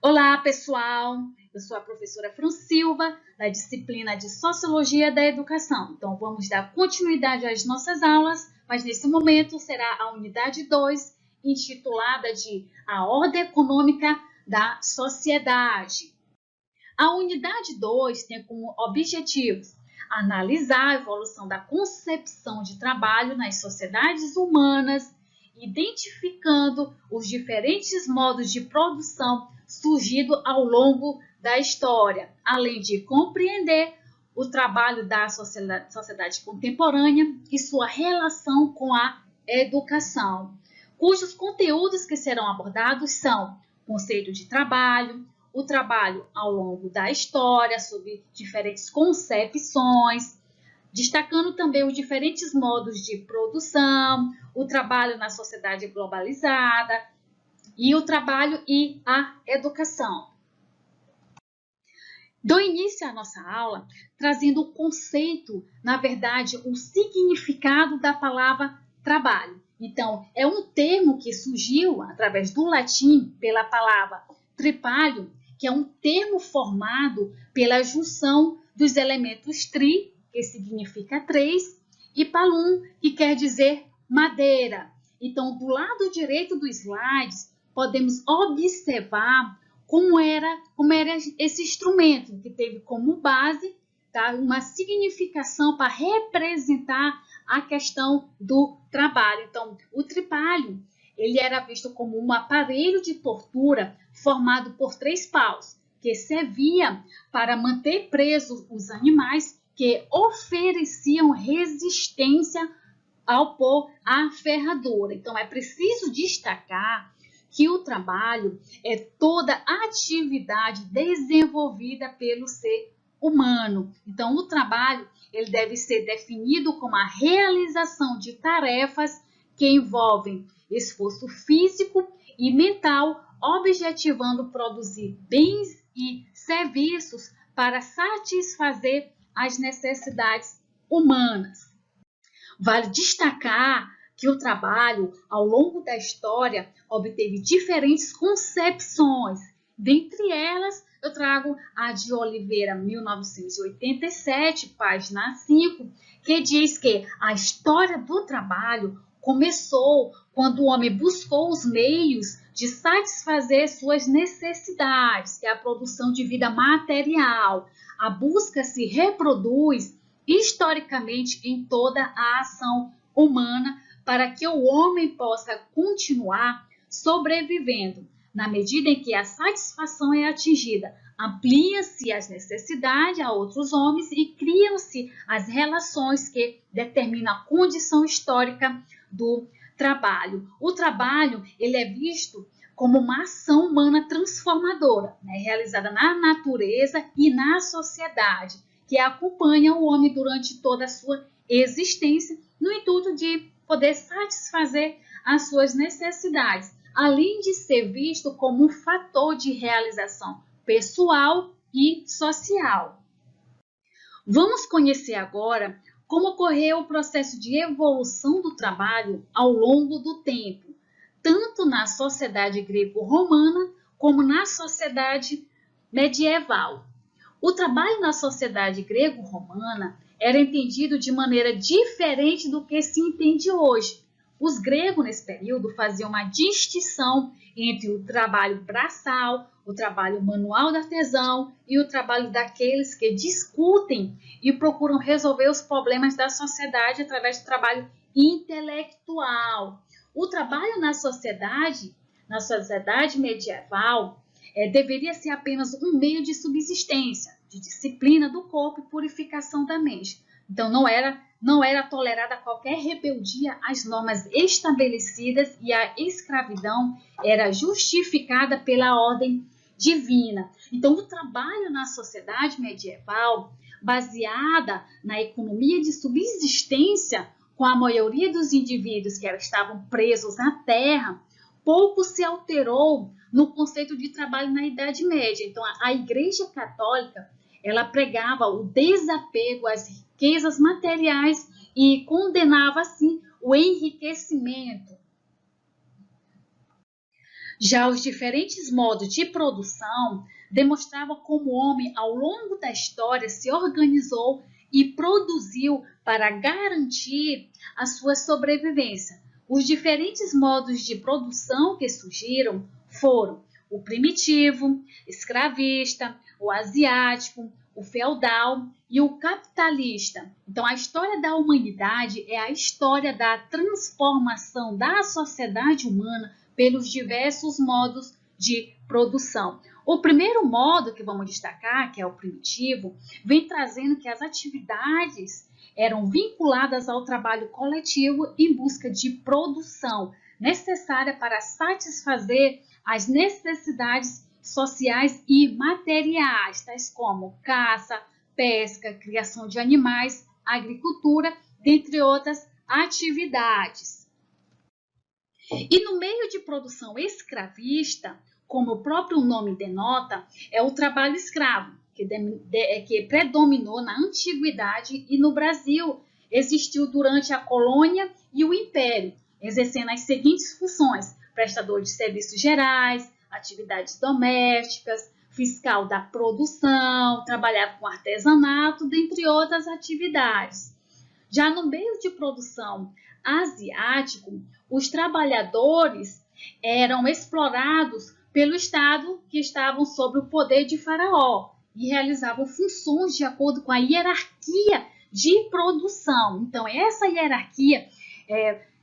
Olá, pessoal! Eu sou a professora Fran Silva, da disciplina de Sociologia da Educação. Então, vamos dar continuidade às nossas aulas, mas nesse momento será a unidade 2, intitulada de A Ordem Econômica da Sociedade. A unidade 2 tem como objetivos analisar a evolução da concepção de trabalho nas sociedades humanas, identificando os diferentes modos de produção surgido ao longo da história, além de compreender o trabalho da sociedade contemporânea e sua relação com a educação, cujos conteúdos que serão abordados são o conceito de trabalho, o trabalho ao longo da história, sob diferentes concepções, destacando também os diferentes modos de produção, o trabalho na sociedade globalizada e o trabalho e a educação. Dou início à nossa aula trazendo o conceito, na verdade, o significado da palavra trabalho. Então, é um termo que surgiu através do latim pela palavra tripalho, que é um termo formado pela junção dos elementos tri, que significa três, e palum, que quer dizer madeira. Então, do lado direito do slide, podemos observar como era esse instrumento, que teve como base, tá, uma significação para representar a questão do trabalho. Então, o tripalho, ele era visto como um aparelho de tortura formado por 3 paus, que servia para manter presos os animais que ofereciam resistência ao pôr a ferradura. Então, é preciso destacar que o trabalho é toda atividade desenvolvida pelo ser humano. Então, o trabalho ele deve ser definido como a realização de tarefas que envolvem esforço físico e mental, objetivando produzir bens e serviços para satisfazer as necessidades humanas. Vale destacar que o trabalho, ao longo da história, obteve diferentes concepções. Dentre elas, eu trago a de Oliveira, 1987, página 5, que diz que a história do trabalho começou quando o homem buscou os meios de satisfazer suas necessidades, que é a produção de vida material. A busca se reproduz historicamente em toda a ação humana para que o homem possa continuar sobrevivendo. Na medida em que a satisfação é atingida, amplia-se as necessidades a outros homens e criam-se as relações que determinam a condição histórica do trabalho. O trabalho ele é visto como uma ação humana transformadora, né, realizada na natureza e na sociedade, que acompanha o homem durante toda a sua existência, no intuito de poder satisfazer as suas necessidades, além de ser visto como um fator de realização pessoal e social. Vamos conhecer agora como ocorreu o processo de evolução do trabalho ao longo do tempo, tanto na sociedade greco-romana como na sociedade medieval. O trabalho na sociedade grego-romana era entendido de maneira diferente do que se entende hoje. Os gregos, nesse período, faziam uma distinção entre o trabalho braçal, o trabalho manual do artesão e o trabalho daqueles que discutem e procuram resolver os problemas da sociedade através do trabalho intelectual. O trabalho na sociedade medieval, deveria ser apenas um meio de subsistência, de disciplina do corpo e purificação da mente. Então, não era tolerada qualquer rebeldia às normas estabelecidas e a escravidão era justificada pela ordem divina. Então, o trabalho na sociedade medieval, baseada na economia de subsistência, com a maioria dos indivíduos que estavam presos à terra, pouco se alterou no conceito de trabalho na Idade Média. Então, a Igreja Católica, ela pregava o desapego às riquezas materiais e condenava, assim, o enriquecimento. Já os diferentes modos de produção demonstravam como o homem, ao longo da história, se organizou e produziu para garantir a sua sobrevivência. Os diferentes modos de produção que surgiram foram o primitivo, escravista, o asiático, o feudal e o capitalista. Então, a história da humanidade é a história da transformação da sociedade humana pelos diversos modos de produção. O primeiro modo que vamos destacar, que é o primitivo, vem trazendo que as atividades eram vinculadas ao trabalho coletivo em busca de produção necessária para satisfazer as necessidades sociais e materiais, tais como caça, pesca, criação de animais, agricultura, dentre outras atividades. E no meio de produção escravista, como o próprio nome denota, é o trabalho escravo, que predominou na antiguidade e no Brasil existiu durante a colônia e o império, exercendo as seguintes funções: prestador de serviços gerais, atividades domésticas, fiscal da produção, trabalhava com artesanato, dentre outras atividades. Já no meio de produção asiático, os trabalhadores eram explorados pelo Estado, que estavam sob o poder de Faraó e realizavam funções de acordo com a hierarquia de produção. Então, essa hierarquia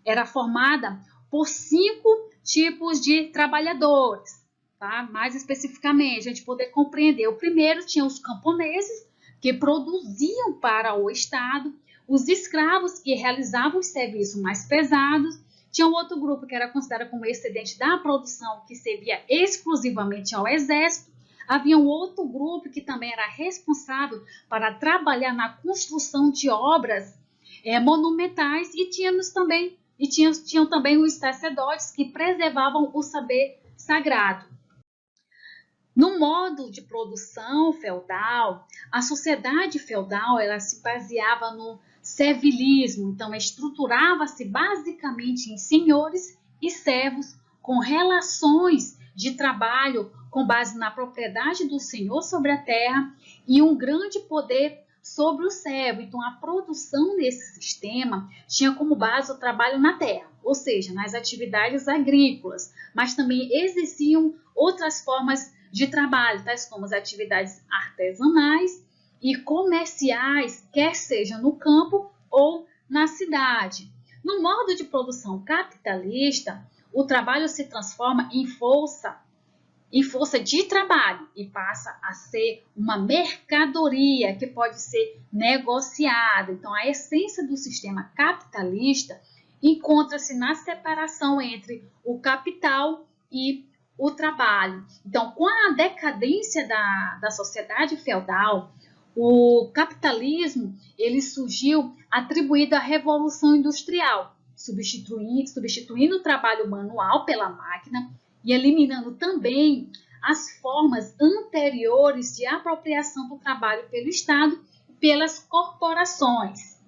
era formada por 5 tipos de trabalhadores, tá? Mais especificamente, a gente poder compreender. O primeiro tinha os camponeses, que produziam para o Estado, os escravos, que realizavam os serviços mais pesados. Tinha um outro grupo que era considerado como excedente da produção, que servia exclusivamente ao exército. Havia um outro grupo que também era responsável para trabalhar na construção de obras monumentais, e tinham também os sacerdotes, que preservavam o saber sagrado. No modo de produção feudal, a sociedade feudal ela se baseava no servilismo, então estruturava-se basicamente em senhores e servos com relações de trabalho com base na propriedade do senhor sobre a terra e um grande poder sobre o servo. Então, a produção nesse sistema tinha como base o trabalho na terra, ou seja, nas atividades agrícolas, mas também existiam outras formas de trabalho, tais como as atividades artesanais e comerciais, quer seja no campo ou na cidade. No modo de produção capitalista, o trabalho se transforma em força de trabalho e passa a ser uma mercadoria que pode ser negociada. Então, a essência do sistema capitalista encontra-se na separação entre o capital e o trabalho. Então, com a decadência da sociedade feudal, o capitalismo ele surgiu atribuído à Revolução Industrial, substituindo o trabalho manual pela máquina e eliminando também as formas anteriores de apropriação do trabalho pelo Estado e pelas corporações.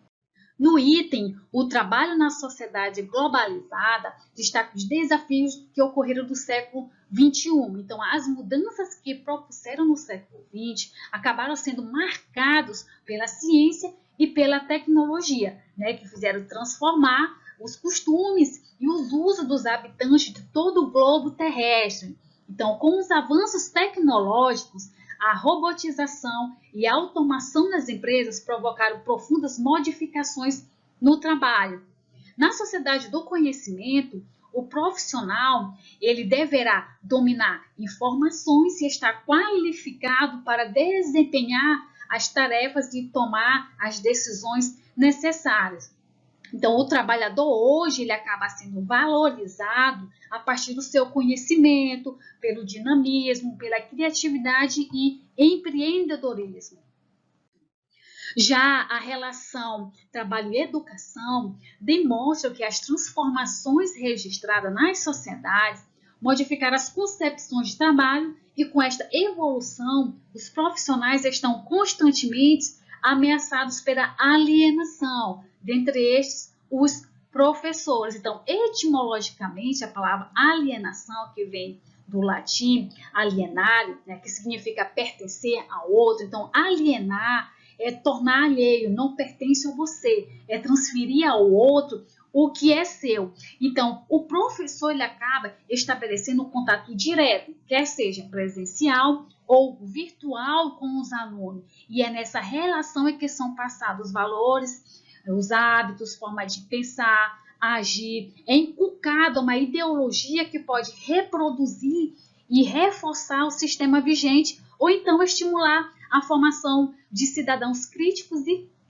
No item, o trabalho na sociedade globalizada destaca os desafios que ocorreram do século XXI. Então, as mudanças que propuseram no século XX acabaram sendo marcados pela ciência e pela tecnologia, que fizeram transformar os costumes e os usos dos habitantes de todo o globo terrestre. Então, com os avanços tecnológicos, a robotização e a automação nas empresas provocaram profundas modificações no trabalho. Na sociedade do conhecimento, o profissional ele deverá dominar informações e estar qualificado para desempenhar as tarefas e tomar as decisões necessárias. Então, o trabalhador hoje ele acaba sendo valorizado a partir do seu conhecimento, pelo dinamismo, pela criatividade e empreendedorismo. Já a relação trabalho e educação demonstra que as transformações registradas nas sociedades modificaram as concepções de trabalho e com esta evolução, os profissionais estão constantemente ameaçados pela alienação, dentre estes os professores. Então, etimologicamente, a palavra alienação, que vem do latim alienare, né, que significa pertencer ao outro. Então, alienar é tornar alheio, não pertence a você, é transferir ao outro o que é seu. Então, o professor ele acaba estabelecendo um contato direto, quer seja presencial ou virtual com os alunos. E é nessa relação em que são passados os valores, os hábitos, forma de pensar, agir. É inculcada uma ideologia que pode reproduzir e reforçar o sistema vigente ou então estimular a formação de cidadãos críticos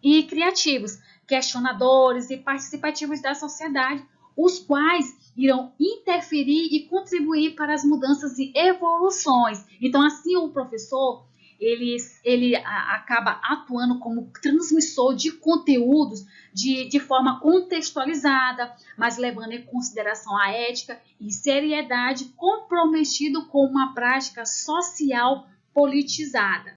e criativos, questionadores e participativos da sociedade, os quais irão interferir e contribuir para as mudanças e evoluções. Então, assim, o professor ele acaba atuando como transmissor de conteúdos de forma contextualizada, mas levando em consideração a ética e seriedade, comprometido com uma prática social politizada.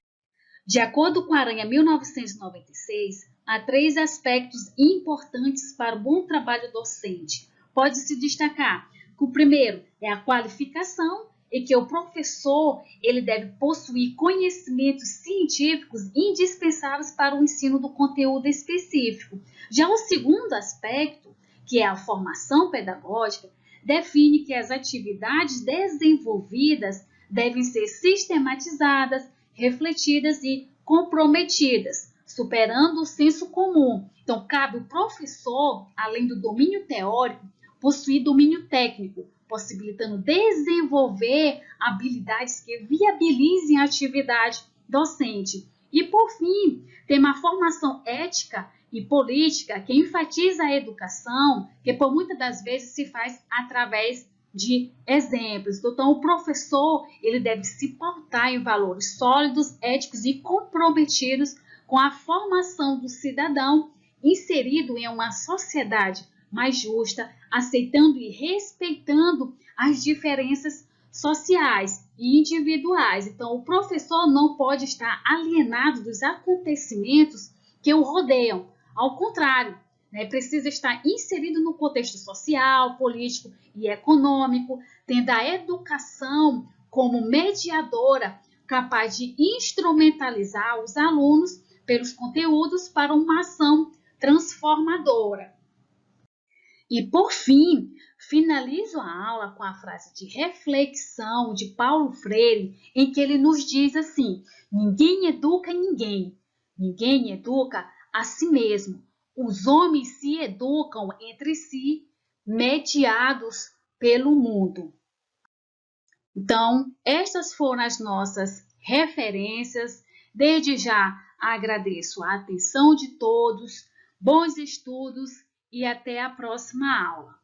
De acordo com a Aranha 1996, há 3 aspectos importantes para o bom trabalho docente. Pode-se destacar que o primeiro é a qualificação, e que o professor ele deve possuir conhecimentos científicos indispensáveis para o ensino do conteúdo específico. Já o segundo aspecto, que é a formação pedagógica, define que as atividades desenvolvidas devem ser sistematizadas, refletidas e comprometidas, superando o senso comum. Então, cabe ao professor, além do domínio teórico, possuir domínio técnico, possibilitando desenvolver habilidades que viabilizem a atividade docente. E, por fim, tem uma formação ética e política que enfatiza a educação, que por muitas das vezes se faz através de exemplos. Então, o professor ele deve se pautar em valores sólidos, éticos e comprometidos com a formação do cidadão inserido em uma sociedade mais justa, aceitando e respeitando as diferenças sociais e individuais. Então, o professor não pode estar alienado dos acontecimentos que o rodeiam. Ao contrário, precisa estar inserido no contexto social, político e econômico, tendo a educação como mediadora capaz de instrumentalizar os alunos pelos conteúdos para uma ação transformadora. E, por fim, finalizo a aula com a frase de reflexão de Paulo Freire, em que ele nos diz assim: ninguém educa ninguém, ninguém educa a si mesmo. Os homens se educam entre si, mediados pelo mundo. Então, estas foram as nossas referências. Desde já agradeço a atenção de todos, bons estudos e até a próxima aula.